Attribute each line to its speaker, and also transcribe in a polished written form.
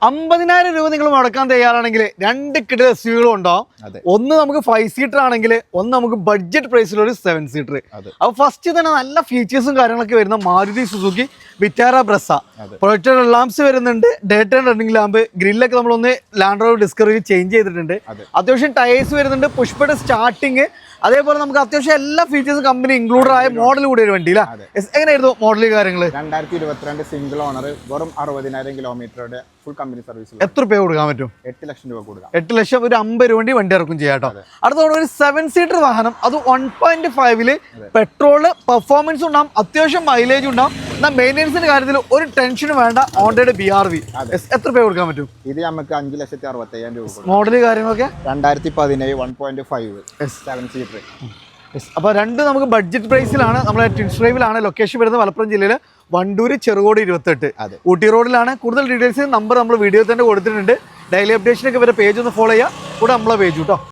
Speaker 1: 50,000 രൂപ നിങ്ങൾ മുടക്കാൻ തയ്യാറാണെങ്കിൽ രണ്ട് കിടില എസ്യുവികളും ഉണ്ടാവും. ഒന്ന് നമുക്ക് 5 സീറ്റർ ആണെങ്കിൽ ഒന്ന് നമുക്ക് ബഡ്ജറ്റ് പ്രൈസിലൊരു 7 സീറ്റർ. അപ്പൊ ഫസ്റ്റ് തന്നെ നല്ല ഫീച്ചേഴ്സും കാര്യങ്ങളൊക്കെ വരുന്ന Maruti Suzuki Vitara Brezza. Projector lamps വരുന്നുണ്ട്, ഡേ ടൈം റണ്ണിംഗ് ലാമ്പ്, ഗ്രില്ലൊക്കെ നമ്മളൊന്ന് ലാൻഡ് റോവർ ഡിസ്കവറി ചേഞ്ച് ചെയ്തിട്ടുണ്ട്. അത്യാവശ്യം ടയേഴ്സ് വരുന്നുണ്ട്, പുഷ്പയുടെ സ്റ്റാർട്ടിങ്, അതേപോലെ നമുക്ക് അത്യാവശ്യം എല്ലാ ഫീച്ചേഴ്സും കമ്പനി ഇൻക്ലൂഡ് ആയ മോഡൽ കൂടി ഒരു വണ്ടി. എങ്ങനെയായിരുന്നു മോഡൽ കാര്യങ്ങൾ?
Speaker 2: 2022 സിംഗിൾ ഓണർ, വെറും 60,000 കിലോമീറ്ററുടെ ഫുൾ കമ്പനി സർവീസ്.
Speaker 1: എത്ര രൂപ കൊടുക്കാൻ പറ്റും?
Speaker 2: 8 ലക്ഷം രൂപ കൊടുക്കാം.
Speaker 1: 8 ലക്ഷം, ഒരു 50 രൂപ വണ്ടി ഇറക്കും ചെയ്യാം കേട്ടോ. അടുത്തോടെ ഒരു 7 സീറ്റർ വാഹനം, അത് 1.5 പെട്രോള്, പെർഫോമൻസ് ഉണ്ടാവും, അത്യാവശ്യം മൈലേജ് ഉണ്ടാവും. എന്നാൽ മെയിൻ്റെനൻസിന്റെ കാര്യത്തിൽ ഒരു ടെൻഷനും വേണ്ട. ഹോണ്ടയുടെ BRV എത്ര രൂപ കൊടുക്കാൻ പറ്റും?
Speaker 2: ഇത് നമുക്ക് 5,65,000 രൂപ.
Speaker 1: മോഡല് കാര്യങ്ങളൊക്കെ
Speaker 2: 2017 1.5 7 സീറ്റർ.
Speaker 1: അപ്പോൾ രണ്ട് നമുക്ക് ബഡ്ജറ്റ് പ്രൈസിലാണ്. നമ്മളെ ട്വിൻസ് ഡ്രൈവിലാണ് ലൊക്കേഷൻ വരുന്നത്, മലപ്പുറം ജില്ലയിൽ വണ്ടൂര് ചെറുകോട് 28 ഊട്ടി റോഡിലാണ്. കൂടുതൽ ഡീറ്റെയിൽസ് നമ്പർ നമ്മൾ വീഡിയോ തന്നെ കൊടുത്തിട്ടുണ്ട്. ഡെയിലി അപ്ഡേഷനൊക്കെ ഇവരെ പേജ് ഒന്ന് ഫോളോ ചെയ്യുക, കൂടെ നമ്മളെ പേജ് കേട്ടോ.